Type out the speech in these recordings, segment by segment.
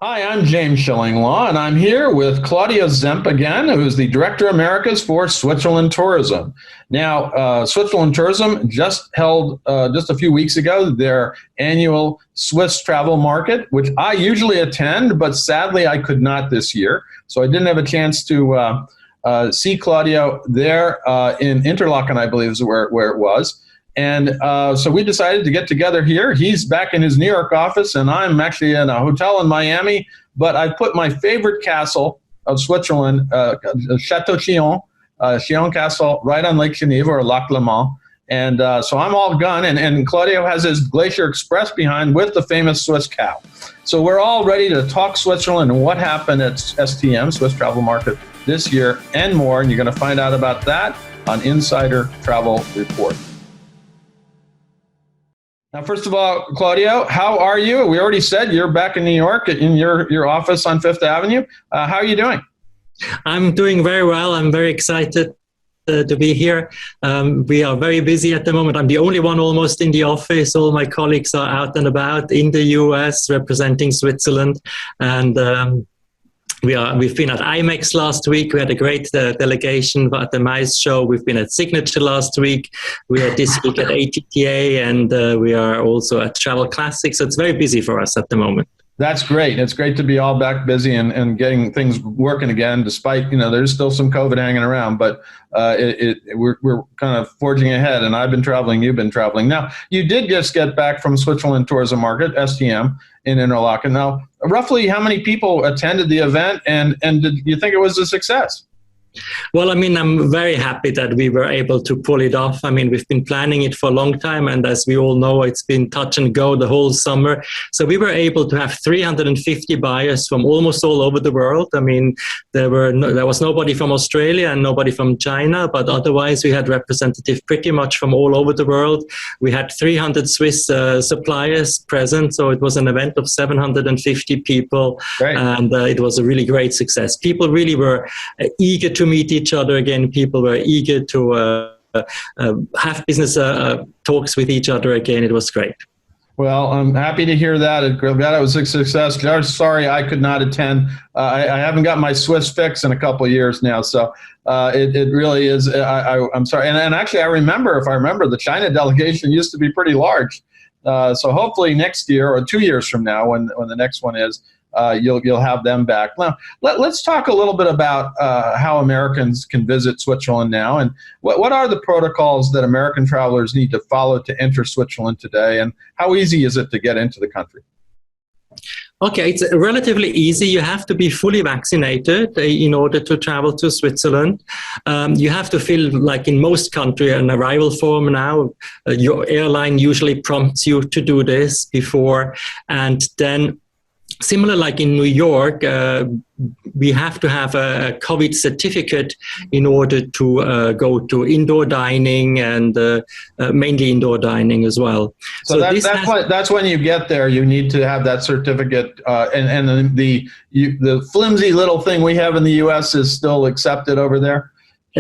Hi, I'm James Shillinglaw, and I'm here with Claudia Zemp again, who's the Director Americas for Switzerland Tourism. Now, Switzerland Tourism just held, just a few weeks ago, their annual Swiss travel market, which I usually attend, but sadly I could not this year. So I didn't have a chance to see Claudia there in Interlaken, I believe is where it was. And so we decided to get together here. He's back in his New York office, and I'm actually in a hotel in Miami. But I put my favorite castle of Switzerland, Chateau Chillon, Chillon Castle, right on Lake Geneva or Lac Léman. And so I'm all done. And Claudio has his Glacier Express behind with the famous Swiss cow. So we're all ready to talk Switzerland and what happened at STM, Swiss Travel Market, this year and more. And you're going to find out about that on Insider Travel Report. Now, first of all, Claudio, how are you? We already said you're back in New York in your office on Fifth Avenue. How are you doing? I'm doing very well. I'm very excited to be here. We are very busy at the moment. I'm the only one almost in the office. All my colleagues are out and about in the US representing Switzerland. And we've been at IMEX last week. We had a great delegation at the MICE show. We've been at Signature last week. We are this week at ATTA, and we are also at Travel Classics. So it's very busy for us at the moment. That's great. It's great to be all back busy and getting things working again, despite, there's still some COVID hanging around, but we're kind of forging ahead, and I've been traveling, you've been traveling. Now, you did just get back from Switzerland Tourism Market, STM, in Interlaken. Now, roughly how many people attended the event, and did you think it was a success? Well, I'm very happy that we were able to pull it off. We've been planning it for a long time, and as we all know, it's been touch and go the whole summer. So we were able to have 350 buyers from almost all over the world. There was nobody from Australia and nobody from China, but otherwise we had representatives pretty much from all over the world. We had 300 Swiss suppliers present, so it was an event of 750 people. Great. And it was a really great success. People really were eager to meet each other again. People were eager to have business talks with each other again. It was great. Well, I'm happy to hear that. I'm glad it was a success. Sorry I could not attend. I haven't got my Swiss fix in a couple of years now, so it really is. I'm sorry. And actually, I remember, if I remember, the China delegation used to be pretty large. So hopefully next year or 2 years from now, when the next one is, you'll have them back. Now, let's talk a little bit about how Americans can visit Switzerland now, and what are the protocols that American travelers need to follow to enter Switzerland today, and how easy is it to get into the country? Okay, it's relatively easy. You have to be fully vaccinated in order to travel to Switzerland. You have to fill, like in most countries, an arrival form now. Your airline usually prompts you to do this before, and then similar like in New York, we have to have a COVID certificate in order to go to indoor dining and mainly indoor dining as well. So that's when you get there, you need to have that certificate, and the flimsy little thing we have in the U.S. is still accepted over there?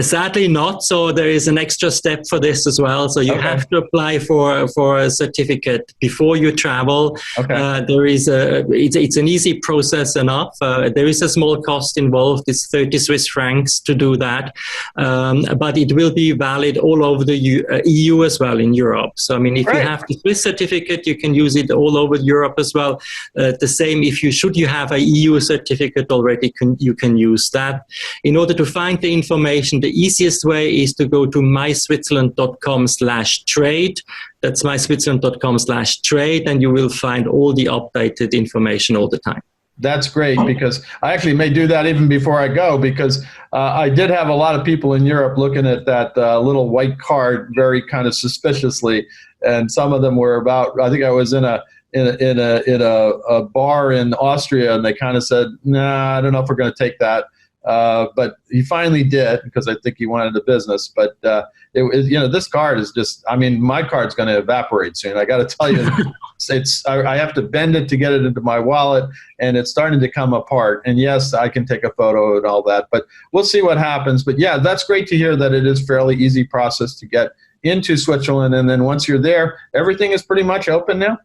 Sadly not. So there is an extra step for this as well. So you have to apply for a certificate before you travel. Okay. It's an easy process enough. There is a small cost involved. It's 30 Swiss francs to do that. But it will be valid all over the EU as well, in Europe. So, if you have the Swiss certificate, you can use it all over Europe as well. The same, if you have a EU certificate already, you can use that. In order to find the information, the easiest way is to go to myswitzerland.com/trade. That's myswitzerland.com/trade, and you will find all the updated information all the time. That's great, because I actually may do that even before I go, because I did have a lot of people in Europe looking at that little white card very kind of suspiciously, and some of them were about, I think I was in a bar in Austria, and they kind of said, nah, I don't know if we're going to take that. But he finally did, because I think he wanted the business. But this card is just, my card's going to evaporate soon. I got to tell you, I have to bend it to get it into my wallet, and it's starting to come apart. And yes, I can take a photo and all that, but we'll see what happens. But yeah, that's great to hear that it is a fairly easy process to get into Switzerland. And then once you're there, everything is pretty much open now?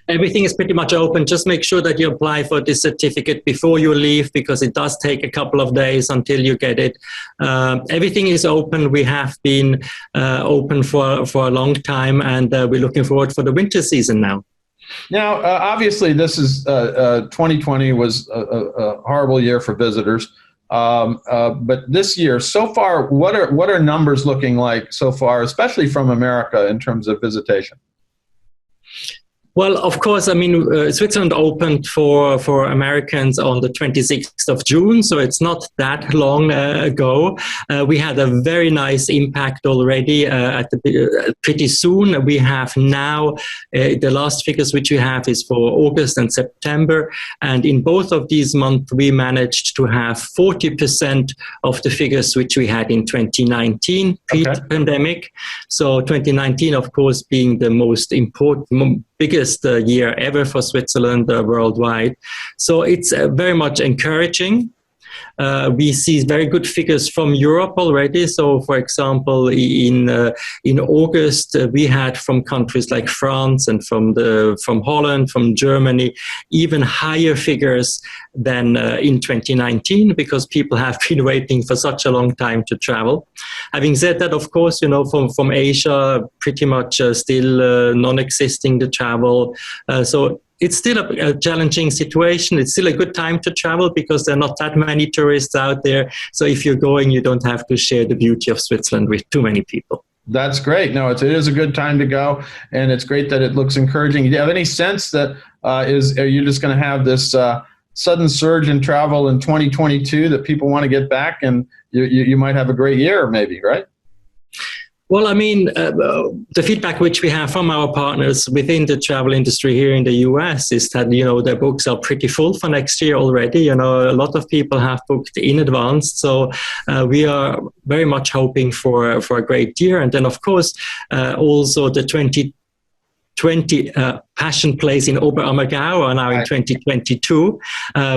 Everything is pretty much open. Just make sure that you apply for this certificate before you leave, because it does take a couple of days until you get it. Everything is open. We have been open for a long time, and we're looking forward for the winter season now. Now, obviously, this is 2020 was a horrible year for visitors. But this year, so far, what are numbers looking like so far, especially from America in terms of visitation? Well, of course, I mean, Switzerland opened for Americans on the 26th of June, so it's not that long ago. We had a very nice impact already pretty soon. We have now, the last figures which we have is for August and September, and in both of these months, we managed to have 40% of the figures which we had in 2019, pre-pandemic. So 2019, of course, being the most important, biggest year ever for Switzerland worldwide. So it's very much encouraging. We see very good figures from Europe already. So, for example, in August, we had from countries like France and from Holland, from Germany, even higher figures than in 2019, because people have been waiting for such a long time to travel. Having said that, of course, from Asia, pretty much still non-existing the travel. So it's still a challenging situation. It's still a good time to travel because there are not that many tourists out there. So if you're going, you don't have to share the beauty of Switzerland with too many people. That's great. No, it is a good time to go, and it's great that it looks encouraging. Do you have any sense that are you just going to have this sudden surge in travel in 2022 that people want to get back, and you might have a great year, maybe, right? Well, I mean, the feedback which we have from our partners within the travel industry here in the US is that, their books are pretty full for next year already. A lot of people have booked in advance. So we are very much hoping for a great year. And then, of course, also the 2020 Passion Plays in Oberammergau are now in 2022,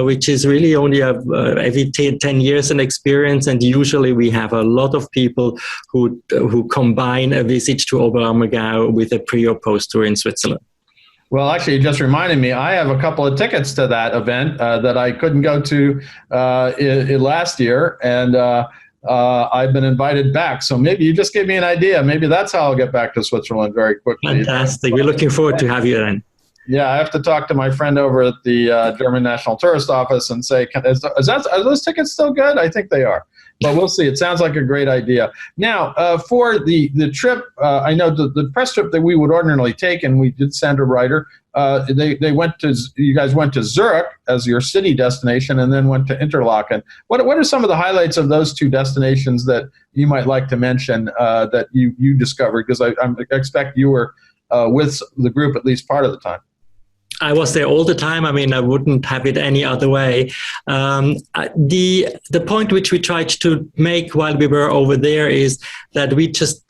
which is really only every 10 years an experience. And usually we have a lot of people who combine a visit to Oberammergau with a pre or post tour in Switzerland. Well, actually, you just reminded me, I have a couple of tickets to that event that I couldn't go to last year. And I've been invited back. So maybe you just gave me an idea. Maybe that's how I'll get back to Switzerland very quickly. Fantastic. We're looking forward to have you then. Yeah, I have to talk to my friend over at the German National Tourist Office and say, are those tickets still good? I think they are. But we'll see. It sounds like a great idea. Now, for the trip, I know the press trip that we would ordinarily take, and we did send a writer, you guys went to Zurich as your city destination and then went to Interlaken. What are some of the highlights of those two destinations that you might like to mention that you discovered? Because I expect you were with the group at least part of the time. I was there all the time. I mean, I wouldn't have it any other way. The point which we tried to make while we were over there is that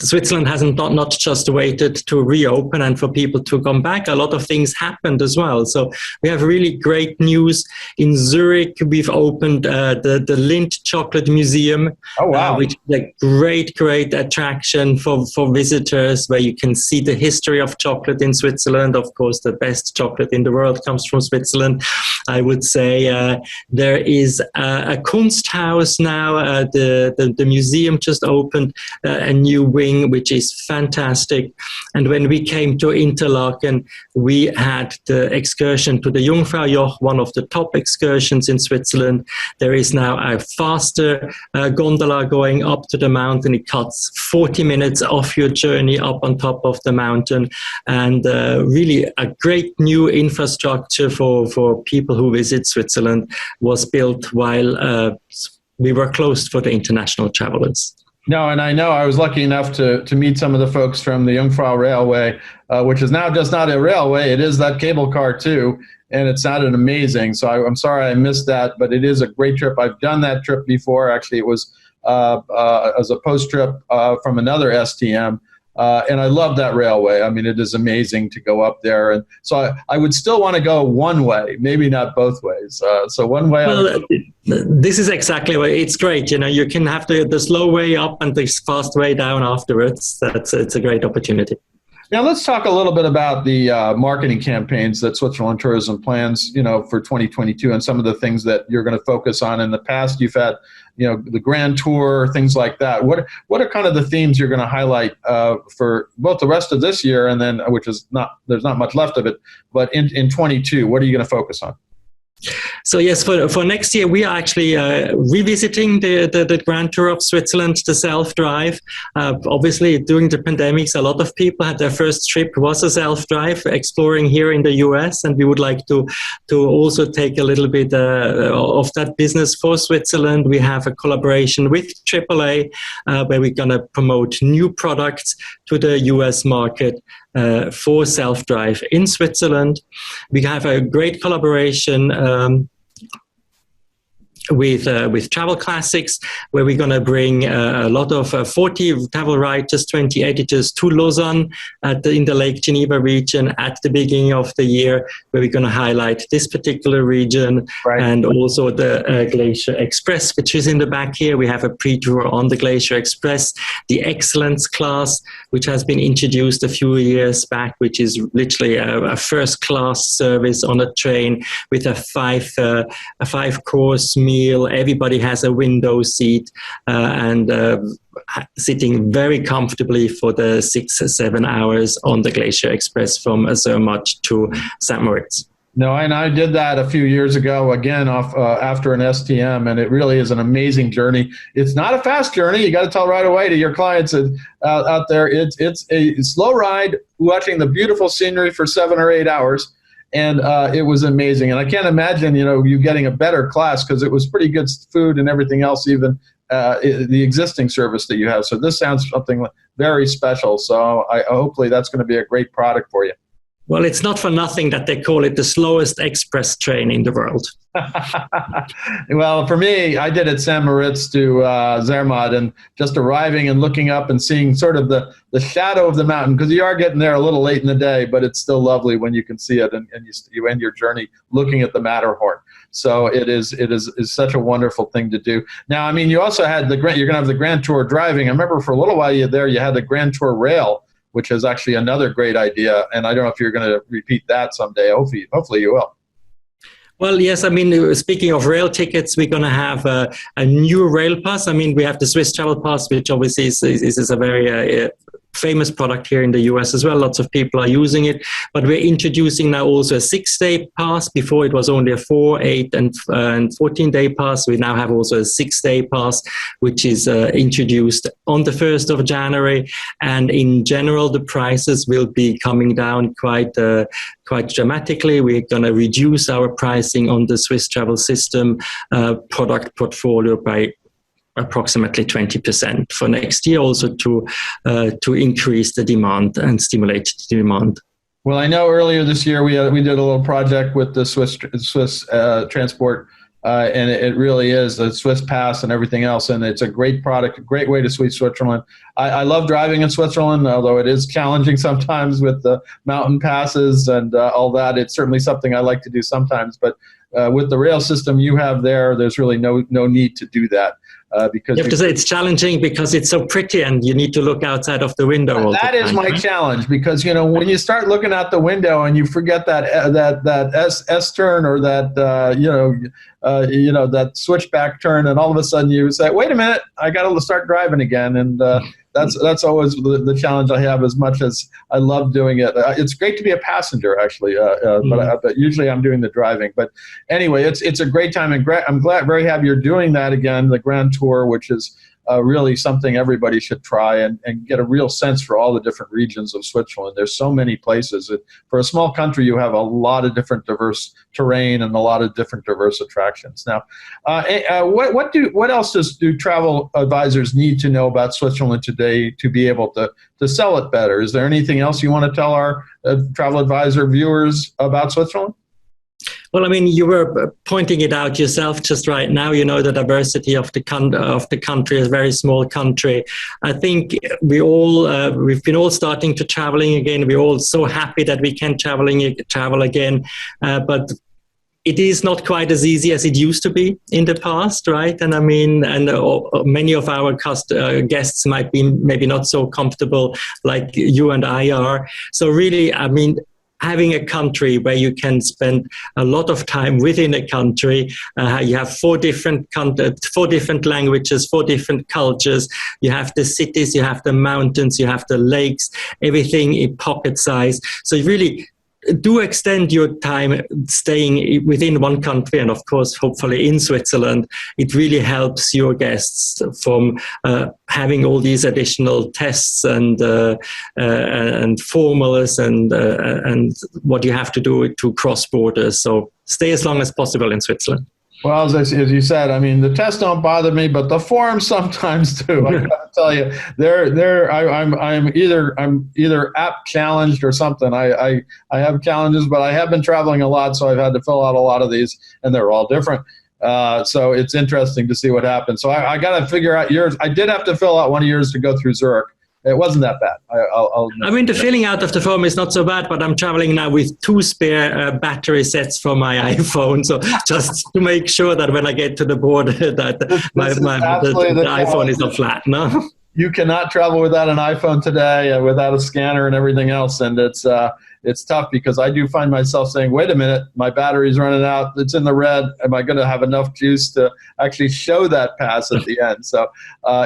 Switzerland hasn't not just waited to reopen and for people to come back. A lot of things happened as well. So we have really great news. In Zurich, we've opened the Lindt Chocolate Museum, which is a great attraction for visitors, where you can see the history of chocolate in Switzerland. Of course, the best chocolate in the world comes from Switzerland. I would say there is a Kunsthaus now. The museum just opened a new wing, which is fantastic. And when we came to Interlaken, we had the excursion to the Jungfraujoch, one of the top excursions in Switzerland. There is now a faster gondola going up to the mountain. It cuts 40 minutes off your journey up on top of the mountain, and really a great new infrastructure for people who visit Switzerland was built while we were closed for the international travelers. No, and I know I was lucky enough to meet some of the folks from the Jungfrau Railway, which is now just not a railway, it is that cable car too, and it sounded amazing. So I'm sorry I missed that, but it is a great trip. I've done that trip before. Actually, it was as a post trip from another STM. And I love that railway. I mean, it is amazing to go up there. And so I would still want to go one way, maybe not both ways. So one way. This is exactly what it's great. You can have the slow way up and the fast way down afterwards. It's a great opportunity. Now let's talk a little bit about the marketing campaigns that Switzerland Tourism plans, for 2022, and some of the things that you're going to focus on. In the past, you've had, the Grand Tour, things like that. What are kind of the themes you're going to highlight for both the rest of this year and then, there's not much left of it, but in 22, what are you going to focus on? So yes, for next year, we are actually revisiting the Grand Tour of Switzerland, the self-drive. Obviously, during the pandemics, a lot of people had their first trip was a self-drive, exploring here in the US, and we would like to also take a little bit of that business for Switzerland. We have a collaboration with AAA, where we're going to promote new products to the US market. For self-drive in Switzerland. We have a great collaboration with Travel Classics, where we're going to bring a lot of 40 travel writers, 20 editors to Lausanne in the Lake Geneva region at the beginning of the year, where we're going to highlight this particular region. Right. And also the Glacier Express, which is in the back here. We have a pre-tour on the Glacier Express, the Excellence class, which has been introduced a few years back, which is literally a first-class service on a train with a five-course meal. Everybody has a window seat and sitting very comfortably for the 6 or 7 hours on the Glacier Express from Zermatt to St. Moritz. No, and I did that a few years ago, again, after an STM, and it really is an amazing journey. It's not a fast journey. You got to tell right away to your clients out there. It's a slow ride, watching the beautiful scenery for 7 or 8 hours. And it was amazing. And I can't imagine, you getting a better class, because it was pretty good food and everything else, even the existing service that you have. So this sounds something very special. So hopefully that's going to be a great product for you. Well, it's not for nothing that they call it the slowest express train in the world. Well, for me, I did it St. Moritz to Zermatt, and just arriving and looking up and seeing sort of the shadow of the mountain, because you are getting there a little late in the day, but it's still lovely when you can see it, and you end your journey looking at the Matterhorn. So it is such a wonderful thing to do. Now, I mean, you also had you're going to have the Grand Tour driving. I remember for a little while you had the Grand Tour rail, which is actually another great idea. And I don't know if you're going to repeat that someday. Hopefully you will. Well, yes. I mean, speaking of rail tickets, we're going to have a new rail pass. I mean, we have the Swiss Travel Pass, which obviously is a very famous product here in the US as well. Lots of people are using it, but we're introducing now also a 6-day pass. Before it was only a 4, 8, and 14-day pass. We now have also a 6-day pass, which is introduced on the 1st of January. And in general, the prices will be coming down quite dramatically. We're going to reduce our pricing on the Swiss Travel System product portfolio by approximately 20% for next year, also to increase the demand and stimulate the demand. Well, I know earlier this year we did a little project with the Swiss Transport, and it really is the Swiss Pass and everything else, and it's a great product, a great way to see Switzerland. I love driving in Switzerland, although it is challenging sometimes with the mountain passes and all that. It's certainly something I like to do sometimes, but with the rail system you have there's really no need to do that. Because you have to say it's challenging because it's so pretty and you need to look outside of the window. That is my challenge, because when you start looking out the window and you forget that S turn or that that switchback turn, and all of a sudden you say, wait a minute, I got to start driving again, and that's always the challenge I have. As much as I love doing it, it's great to be a passenger actually, but usually I'm doing the driving. But anyway, it's a great time, and I'm very happy you're doing that again, the Grand Tour, which is really something everybody should try and get a real sense for all the different regions of Switzerland. There's so many places. For a small country, you have a lot of different diverse terrain and a lot of different diverse attractions. Now, what else do travel advisors need to know about Switzerland today to be able to sell it better? Is there anything else you want to tell our travel advisor viewers about Switzerland? Well, I mean, you were pointing it out yourself just right now. The diversity of the country is a very small country. I think we've been all starting to traveling again. We're all so happy that we can travel again. But it is not quite as easy as it used to be in the past, right? And I mean, and many of our guests might be maybe not so comfortable like you and I are. So really, I mean, having a country where you can spend a lot of time within a country, you have four different languages, 4 different cultures. You have the cities, you have the mountains, you have the lakes, everything in pocket size. So you really do extend your time staying within one country, and of course, hopefully in Switzerland. It really helps your guests from having all these additional tests and formulas and what you have to do to cross borders. So stay as long as possible in Switzerland. Well, as you said, I mean, the tests don't bother me, but the forms sometimes do. I got to tell you, I'm either app challenged or something. I have challenges, but I have been traveling a lot, so I've had to fill out a lot of these, and they're all different. So it's interesting to see what happens. So I got to figure out yours. I did have to fill out one of yours to go through Zurich. It wasn't that bad. I mean, the filling out of the form is not so bad, but I'm traveling now with 2 spare battery sets for my iPhone. So just to make sure that when I get to the border that the iPhone is not flat, no? You cannot travel without an iPhone today, without a scanner and everything else. And it's tough because I do find myself saying, wait a minute, my battery's running out. It's in the red. Am I going to have enough juice to actually show that pass at the end? So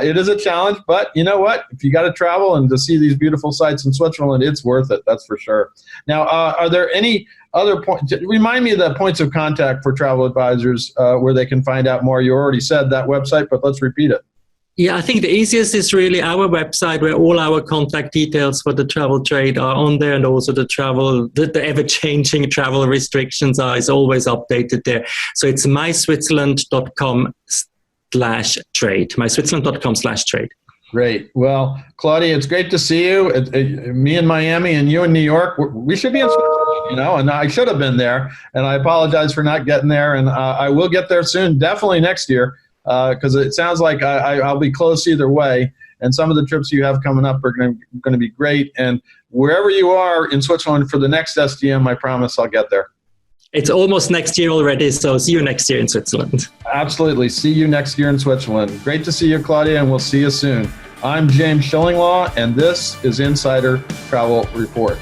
it is a challenge, but you know what? If you got to travel and to see these beautiful sights in Switzerland, it's worth it. That's for sure. Now, are there any other points? Remind me of the points of contact for travel advisors where they can find out more. You already said that website, but let's repeat it. Yeah, I think the easiest is really our website where all our contact details for the travel trade are on there, and also the ever-changing travel restrictions is always updated there. So it's myswitzerland.com/trade, myswitzerland.com/trade. Great. Well, Claudia, it's great to see you. Me in Miami and you in New York, we should be in Switzerland, and I should have been there, and I apologize for not getting there, and I will get there soon, definitely next year. Because it sounds like I'll be close either way, and some of the trips you have coming up are going to be great. And wherever you are in Switzerland for the next SDM, I promise I'll get there. It's almost next year already, so see you next year in Switzerland. Absolutely. See you next year in Switzerland. Great to see you, Claudia, and we'll see you soon. I'm James Schillinglaw, and this is Insider Travel Report.